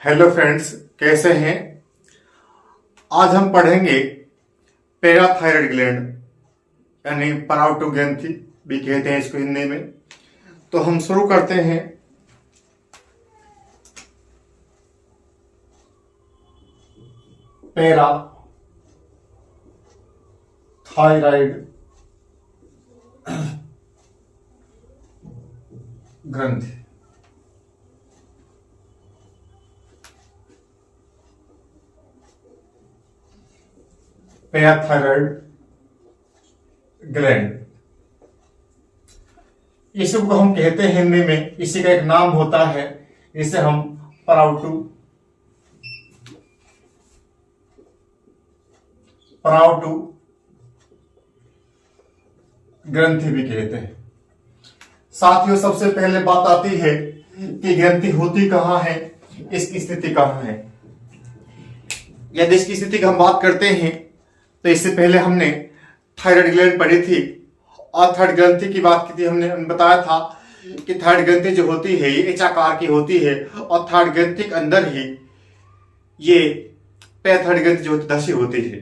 Hello friends, कैसे हैं। आज हम पढ़ेंगे पैराथायराइड ग्लैंड यानी पराउटू ग्रंथि भी कहते हैं इसको हिंदी में। तो हम शुरू करते हैं। पैराथायराइड ग्रंथि। पैराथायराइड ग्लैंड इसको हम कहते हैं हिंदी में, इसी का एक नाम होता है, इसे हम पराउटू ग्रंथि भी कहते हैं। साथियों, सबसे पहले बात आती है कि ग्रंथि होती कहां है, इसकी स्थिति कहां है। यदि इसकी स्थिति की हम बात करते हैं तो इससे पहले हमने थायराइड ग्लैंड पढ़ी थी और थायराइड ग्रंथि की बात की थी। हमने बताया था कि थायराइड ग्रंथि जो होती है ये एचाकार की होती है और थायराइड ग्रंथि के अंदर ही ये पैराथायराइड ग्रंथि जो धसी होती है।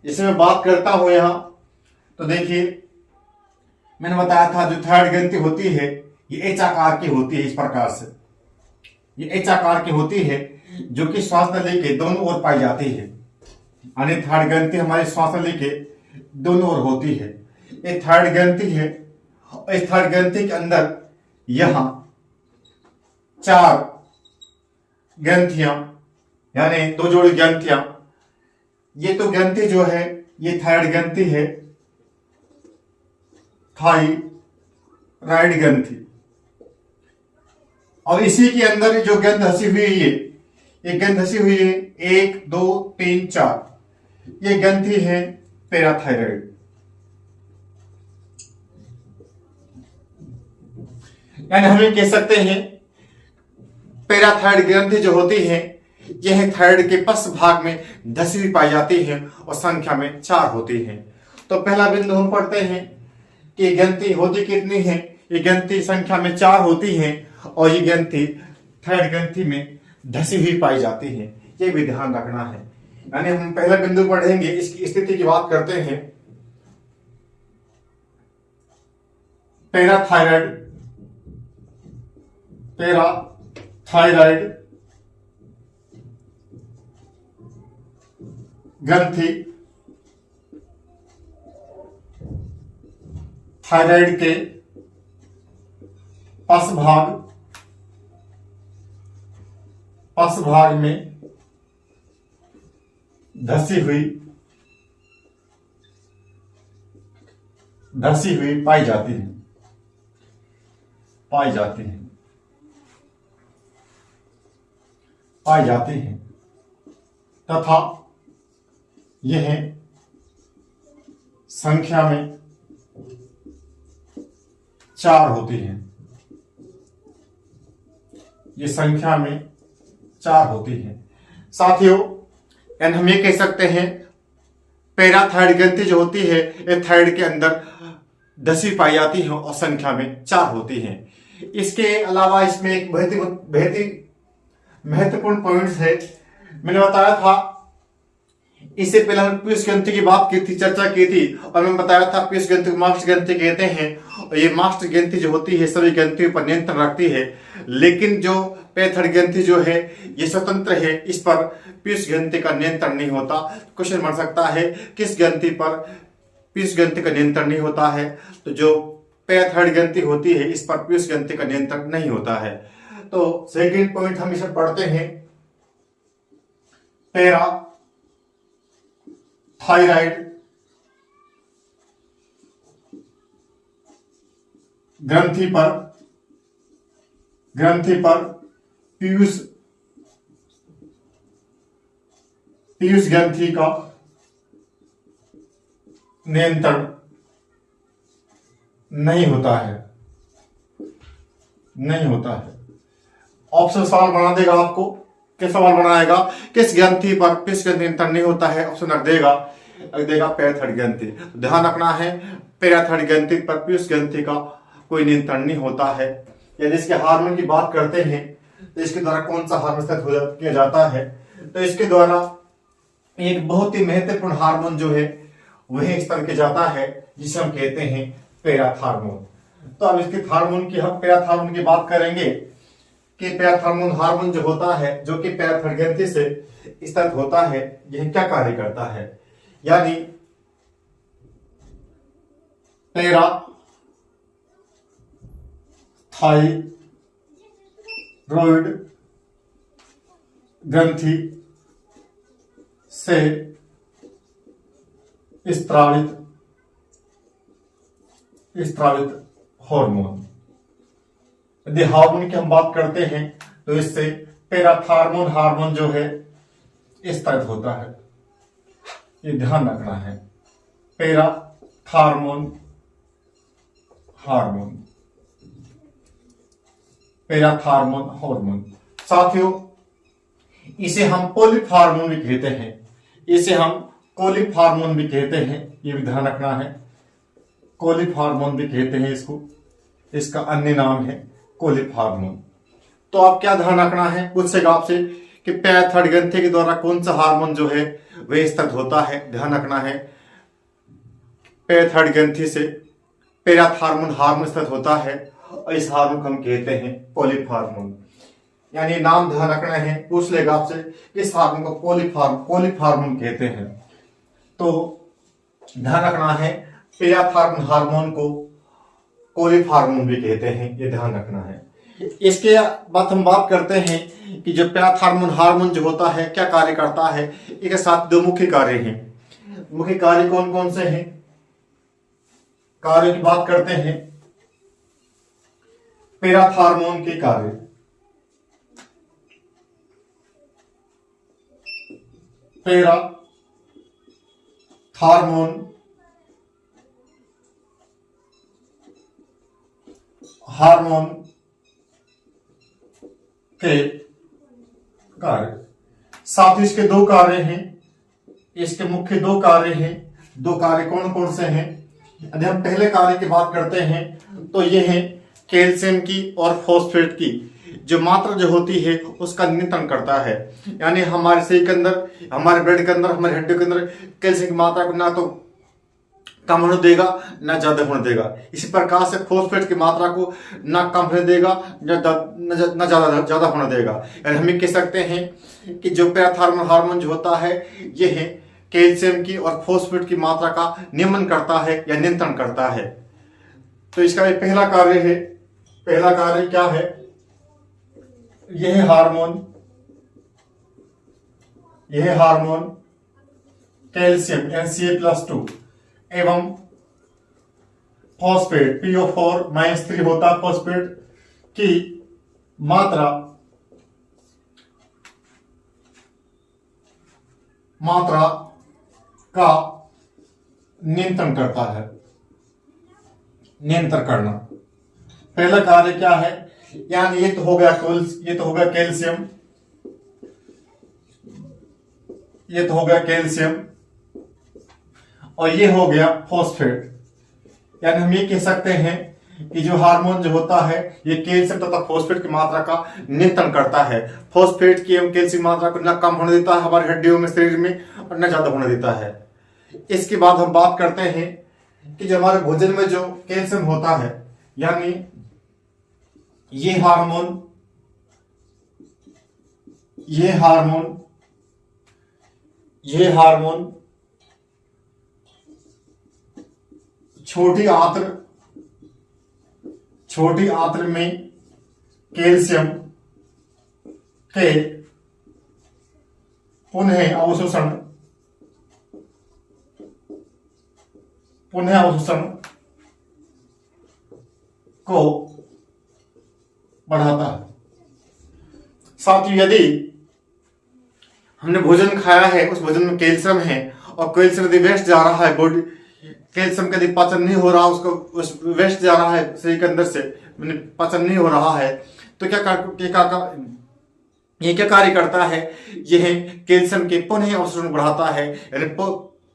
जैसे मैं बात करता हूं यहां तो देखिए, मैंने बताया था जो थायराइड ग्रंथि होती है ये एचाकार की होती है। इस प्रकार से ये एचाकार की होती है जो कि श्वास नली के दोनों ओर पाई जाती है। यानी थायराइड ग्रंथि हमारे श्वास नली के दोनों ओर होती है। एक थायराइड ग्रंथि है और इस थायराइड ग्रंथि के अंदर यहां 4 ग्रंथियां यानी 2 जोड़ी ग्रंथियां। ये तो ग्रंथि जो है ये थायराइड ग्रंथि है, थायराइड ग्रंथि। और इसी के अंदर जो ग्रंथ धसी हुई है, ये ग्रंथ धसी हुई है 1 2 3 4, ये ग्रंथि है पैराथायराइड। यानी हम ये कह सकते हैं पैराथायराइड ग्रंथि जो होती है यह थायराइड के पश्च भाग में धसी हुई पाई जाती है और संख्या में 4 होती है। तो पहला बिंदु हम पढ़ते हैं कि ग्रंथि होती कितनी है। ये ग्रंथि संख्या में 4 होती है और ये ग्रंथि थायराइड ग्रंथि में धसी हुई पाई जाती है। ये भी ध्यान रखना है। यानी हम पहला बिंदु पढ़ेंगे, इसकी स्थिति की बात करते हैं। पैराथायराइड ग्रंथि थायराइड के पश्च भाग में धसी हुई पाई जाती है तथा यह संख्या में 4 होती है। ये संख्या में 4 होती है। साथियों, यानी हम ये कह सकते हैं पैराथायराइड ग्रंथि जो होती है ये थायराइड के अंदर धसी पाई जाती है और संख्या में 4 होती है। इसके अलावा इसमें एक बहुत ही महत्वपूर्ण पॉइंट है। मैंने बताया था, इससे पहले हमने पीयूष ग्रंथि की बात की थी, चर्चा की थी और मैंने बताया था पीयूष ग्रंथि को मास्टर ग्रंथि कहते हैं। और ये मास्टर ग्रंथि जो होती है सभी ग्रंथियों पर नियंत्रण रखती है, लेकिन जो पैराथायराइड ग्रंथि जो है ये स्वतंत्र है, इस पर पीयूष ग्रंथि का नियंत्रण नहीं होता। क्वेश्चन बन सकता है किस ग्रंथि पर पीयूष ग्रंथि का नियंत्रण नहीं होता है। तो जो पैराथायराइड ग्रंथि होती है इस पर पीयूष ग्रंथि का नियंत्रण नहीं होता है। तो सेकंड पॉइंट हम इसे पढ़ते हैं, पैराथायराइड ग्रंथि पर पीयूष ग्रंथि का नियंत्रण नहीं होता है। ऑप्शन सवाल बना देगा आपको। किस सवाल बनाएगा, किस ग्रंथि पर पीयूष ग्रंथि नियंत्रण नहीं होता है। ऑप्शन रख देगा पैराथायराइड ग्रंथि। ध्यान रखना है, पैराथायराइड ग्रंथि पर पीयूष ग्रंथि का कोई नियंत्रण नहीं होता है। यदि इसके हार्मोन की बात करते हैं तो इसके द्वारा कौन सा हार्मोन स्थित किया जाता है? तो इसके द्वारा एक बहुत ही महत्वपूर्ण हार्मोन जो है वह स्तर किया जाता है, जिसे हम कहते हैं पैराथार्मोन। तो अब इसके हार्मोन की हम पैराथार्मोन की बात करेंगे कि पैराथार्मोन हार्मोन जो होता है, जो कि पैराथायरॉइड ग्रंथि से स्थित होता है, यह क्या कार्य करता है? यानी पैराथायरॉइड ग्रंथि से स्त्रावित हार्मोन। यदि हार्मोन की हम बात करते हैं तो इससे पैराथार्मोन हार्मोन जो है स्त्रावित होता है। ये ध्यान रखना है, पैराथार्मोन हार्मोन, पैराथार्मोन हार्मोन। साथियों, इसे हम कोलिक हार्मोन भी कहते हैं, इसे हम कोलिक हार्मोन भी कहते हैं, ये भी ध्यान रखना है। कोलिक हार्मोन भी कहते हैं इसको, इसका अन्य नाम है कोलिक हार्मोन। तो आप क्या ध्यान रखना है, पूछेगा आपसे कि पैराथायरॉइड ग्रंथि के द्वारा कौन सा हार्मोन जो है वह स्थित होता है। ध्यान रखना है, पैराथायरॉइड ग्रंथि से पैराथार्मोन हार्मोन स्थित होता है और इस हार्मोन को हम कहते हैं कोलिक हार्मोन। यानी नाम ध्यान रखना है, पूछ लेगा आपसे किस हार्मोन को कोलिक हार्मोन कहते हैं। तो ध्यान रखना है, पैराथार्मोन हार्मोन को कोलिक हार्मोन भी कहते हैं, ये ध्यान रखना है। इसके बाद हम बात करते हैं कि जो पैराथार्मोन हार्मोन जो होता है क्या कार्य करता है। इसके साथ दो मुख्य कार्य हैं। मुख्य कार्य कौन कौन से हैं? कार्य की बात करते हैं, पैराथार्मोन के कार्य। पैराथार्मोन हार्मोन के कार्य। साथ ही इसके दो कार्य हैं, इसके मुख्य दो कार्य हैं। दो कार्य कौन कौन से हैं? यदि हम पहले कार्य की बात करते हैं तो ये है कैल्शियम की और फॉस्फेट की जो मात्रा जो होती है उसका नियंत्रण करता है। यानी हमारे शरीर के अंदर, हमारे ब्लड के अंदर, हमारी हड्डियों के अंदर कैल्शियम की मात्रा को ना तो कम होने देगा ना ज्यादा होने देगा। इसी प्रकार से फॉस्फेट की मात्रा को ना कम होने देगा ना ज्यादा होने देगा। यानी हम ये कह सकते हैं कि जो पैराथार्मोन हार्मोन जो होता है ये है कैल्शियम की और फॉस्फेट की मात्रा का नियमन करता है या नियंत्रण करता है। तो इसका एक पहला कार्य है। पहला कार्य क्या है? यह हार्मोन कैल्शियम Na+2 एवं फॉस्फेट PO4-3 होता है, फॉस्फेट की मात्रा का नियंत्रण करता है। नियंत्रण करना पहला कार्य क्या है? यानी ये तो हो गया कैल्शियम, ये तो हो गया कैल्शियम और ये हो गया फॉस्फेट। यानी हम ये कह सकते हैं कि जो हार्मोन जो होता है ये कैल्शियम तथा फॉस्फेट की मात्रा का नियंत्रण करता है। फॉस्फेट की एवं कैल्शियम मात्रा को न कम होने देता है हमारी हड्डियों में, शरीर में, और न ज्यादा होने देता है। इसके बाद हम बात करते हैं कि जो हमारे भोजन में जो कैल्शियम होता है, यानी ये हार्मोन छोटी आंत्र में कैल्शियम के पुनः अवशोषण को बढ़ाता है। साथियों, यदि हमने भोजन खाया है, उस भोजन में कैल्शियम है और कैल्शियम यदि वेस्ट जा रहा है, बॉडी कैल्शियम का यदि पाचन नहीं हो रहा, उसको वेस्ट जा रहा है शरीर के अंदर से, पाचन नहीं हो रहा है, तो क्या कार्य करता है? यह कैल्शियम के पुनः अवशोषण बढ़ाता है।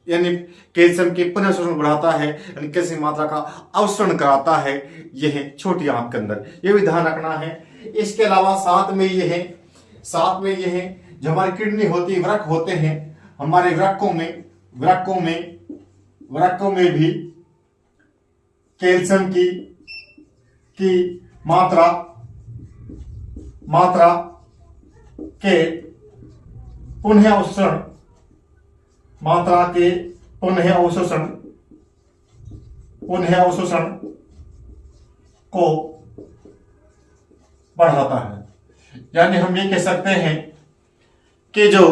यानी कैल्शियम के पुनः अवशोषण बढ़ाता है, यानी कैल्शियम मात्रा का अवशोषण कराता है। यह छोटी आंत के अंदर। यह भी ध्यान रखना है इसके अलावा साथ में ये है, साथ में ये है जो हमारी किडनी होती है, वृक्क होते हैं, हमारे वृक्कों में भी कैल्शियम की मात्रा के पुनः अवशोषण को बढ़ाता है। यानी हम ये कह सकते हैं कि जो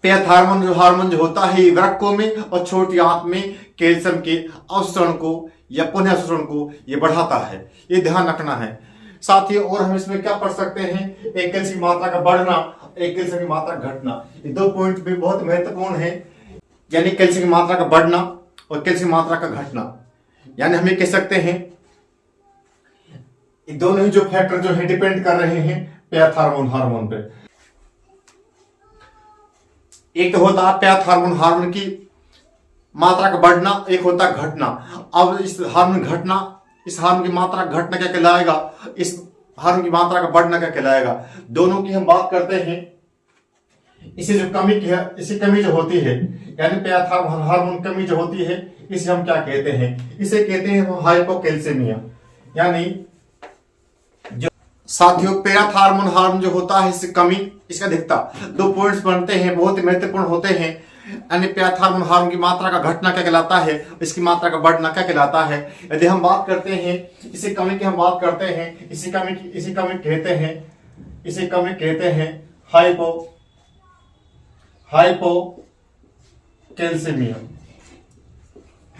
पेट हार्मोन जो होता है वृक्कों में और छोटी आंत में कैल्शियम के अवशोषण को या पुनः अवशोषण को ये बढ़ाता है, ये ध्यान रखना है। साथ ही और हम इसमें क्या पढ़ सकते हैं, एक कैल्शियम की मात्रा का बढ़ना, एक कैल्शियम की मात्रा घटना, ये दो पॉइंट भी बहुत महत्वपूर्ण है। यानी कैल्शियम की मात्रा का बढ़ना और कैल्शियम की मात्रा का घटना, यानी हम ये कह सकते हैं ये दोनों ही जो फैक्टर जो है डिपेंड कर रहे हैं पेट हार्मोन पे। एक तो होता है पेट हार्मोन की मात्रा का बढ़ना, एक होता है घटना। अब इस हार्मोन की मात्रा घटना क्या कहलाएगा, इस हार्मोन की मात्रा का बढ़ना क्या कहलाएगा, दोनों की हम बात करते हैं। इसे जो कमी की है, इसी कमी जो होती है, यानी पेट हार्मोन कमी जो होती है, इसे हम क्या कहते हैं, इसे कहते हैं हाइपोकैल्सीमिया। यानी जो साथियों पेट हार्मोन जो होता है, इससे कमी, इसका अधिकता, दो पॉइंट्स बनते हैं, बहुत ही महत्वपूर्ण होते हैं। यानी पेट हार्मोन की मात्रा का घटना क्या कहलाता है, इसकी मात्रा का बढ़ना क्या कहलाता है। यदि हम बात करते हैं इसी कमी की, हम बात करते हैं इसी कमी कहते हैं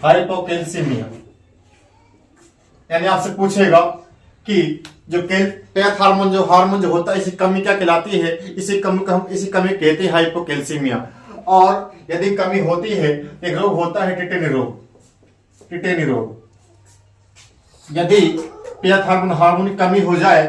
हाइपोकैल्सीमिया। यानी आपसे पूछेगा कि जो पेट हार्मोन जो होता है, इसी कमी क्या कहलाती है, इसी कमी कहते हैं हाइपोकैल्सीमिया। और यदि कमी होती है, एक रोग होता है टिटेनी रोग। यदि पेट हार्मोन की कमी हो जाए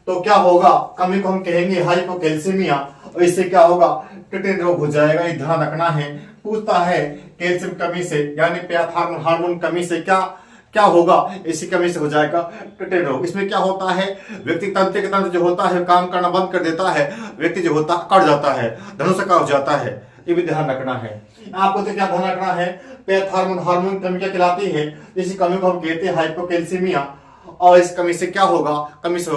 तो क्या होगा, कमी को हम कहेंगे हाइपोकैल्सीमिया, और इससे क्या होगा, टिटेनी रोग हो जाएगा। ये ध्यान रखना है। पूछता है कैल्शियम कमी से, यानी पेट हार्मोन कमी से क्या होगा, इसी कमी से हो जाएगा टिटेनी रोग। इसमें क्या होता है, व्यक्ति तंत्र जो होता है काम करना बंद कर देता है, व्यक्ति जो होता है कट जाता है, धनुषाकार हो जाता है। ये भी ध्यान रखना है आपको। तो क्या ध्यान रखना है, पेट हार्मोन कमी क्या कहलाती है, इसी कमी को हम कहते हैं हाइपोकैल्सीमिया। और इस कमी से क्या होगा, कमी से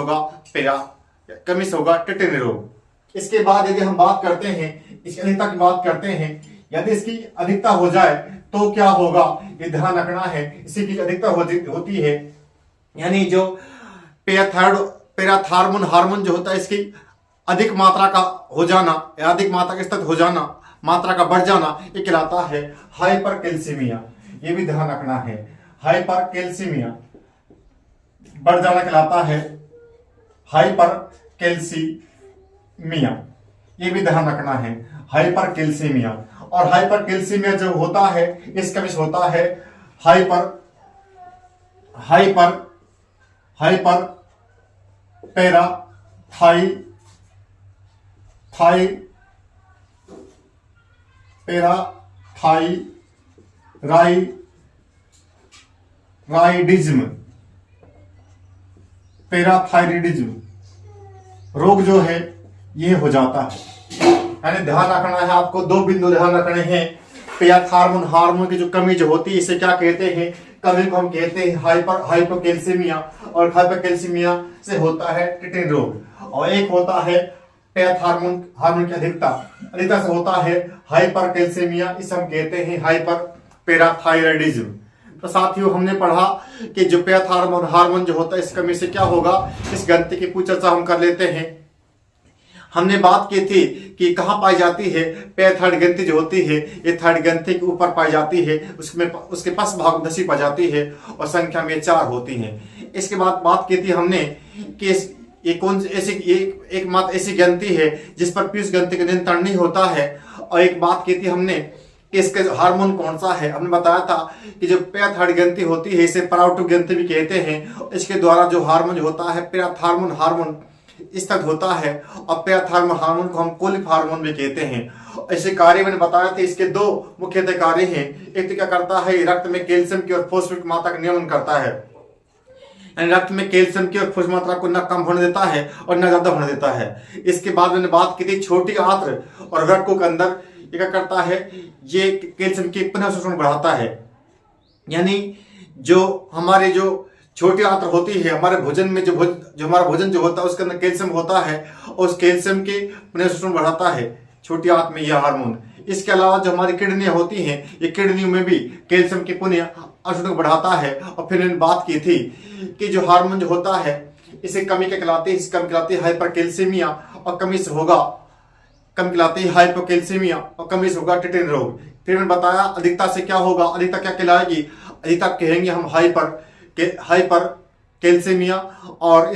होगा टिटेनी रोग। इसके बाद यदि हम बात करते हैं इसकी अधिकता की बात करते हैं, यदि इसकी अधिकता हो जाए तो क्या होगा, ये ध्यान रखना है। इसी की अधिकता होती है, यानी जो पेट हार्मोन जो होता है, इसकी अधिक मात्रा का हो जाना या अधिक मात्रा के स्तर हो जाना, मात्रा का बढ़ जाना, ये कहलाता है हाइपरकैल्सीमिया। ये भी ध्यान रखना है, हाइपरकैल्सीमिया बढ़ जाना कहलाता है हाइपरकैल्सीमिया। ये भी ध्यान रखना है, हाइपरकैल्सीमिया। और हाइपरकैल्सीमिया जो होता है, इसका भी होता है हाइपर पैराथायराइडिज्म रोग जो है ये हो जाता है। यानी ध्यान रखना है आपको, दो बिंदु ध्यान रखने हैं। पेट हार्मोन की जो कमी जो होती है, इसे क्या कहते हैं, कमी को हम कहते हैं हाइपोकैल्सीमिया। और हाइपोकैल्सीमिया से होता है टिटेनी रोग। और एक होता है पेट हार्मोन की अधिकता से होता है हाइपरकैल्सीमिया, इसे हम कहते हैं हाइपर पैराथायराइडिज्म। तो साथियों हमने पढ़ा कि जो पेट हार्मोन जो होता है, इस कमी से क्या होगा, इस ग्रंथि की पूरी चर्चा हम कर लेते हैं। हमने बात की थी कि कहाँ पाई जाती है, पैथाइड ग्रंथि जो होती है, ये थाइड ग्रंथि के ऊपर पाई जाती है, उसके पास भाग दसी पाई जाती है और संख्या में 4 होती हैं। इसके बाद बात की थी हमने कि ये कौन ऐसी एक मात्र ऐसी ग्रंथि है जिस पर पीयूष ग्रंथि का नियंत्रण नहीं होता है। और एक बात की थी हमने कि इसका हार्मोन कौन सा है, हमने बताया था कि जो पैथाइड ग्रंथि होती है, इसे पराउटो ग्रंथि भी कहते हैं। इसके द्वारा जो हार्मोन होता है, पेट हार्मोन स्थित होता है। और पेट हार्मोन को हम कोलिक हार्मोन भी कहते हैं। ऐसे कार्य मैंने बताया था, इसके 2 मुख्यतः कार्य हैं। एक तो क्या करता है, रक्त में कैल्शियम की और फॉस्फेट की मात्रा का नियमन करता है। यानी रक्त में कैल्शियम की और फॉस्फोरस मात्रा को न कम होने देता है और न ज्यादा होने देता है। इसके बाद मैंने बात की थी छोटी आंत्र और वृक्कों के अंदर ये क्या करता है, ये कैल्शियम की पुनः शोषण बढ़ाता है। यानी जो हमारे जो छोटी आंत्र होती है, हमारे भोजन में जो हमारा भोजन जो होता है उसके अंदर कैल्शियम होता है और उस कैल्शियम के पुनः शोषण बढ़ाता है छोटी आंत में यह हार्मोन। इसके अलावा जो हमारी किडनियां होती हैं, ये किडनियों में भी कैल्शियम के पुनः अवशोषण बढ़ाता है। और फिर मैंने बात की थी कि जो हार्मोन जो होता है इसे कमी क्या कहलाती है, इसे कमी कहलाती है हाइपरकैल्सीमिया और कमी से होगा कम कहलाती है हाइपोकैल्सीमिया और कमी से होगा टिटेन रोग। फिर मैंने बताया अधिकता से क्या होगा, अधिकता क्या कहलाएगी, अधिकता कहेंगे हम हाइपर कैल्सीमिया और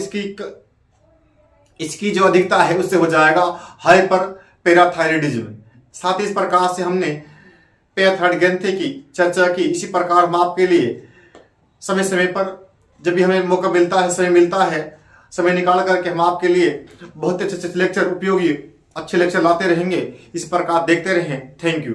इसकी जो अधिकता है उससे हो जाएगा हाइपर पैराथायरिडिज्म। साथ ही इस प्रकार से हमने पैराथायरॉइड ग्रंथि की चर्चा की। इसी प्रकार हम आपके लिए समय समय पर जब भी हमें मौका मिलता है, समय मिलता है, समय निकाल करके हम आपके लिए बहुत अच्छे लेक्चर, उपयोगी अच्छे लेक्चर लाते रहेंगे। इस प्रकार देखते रहें। Thank you.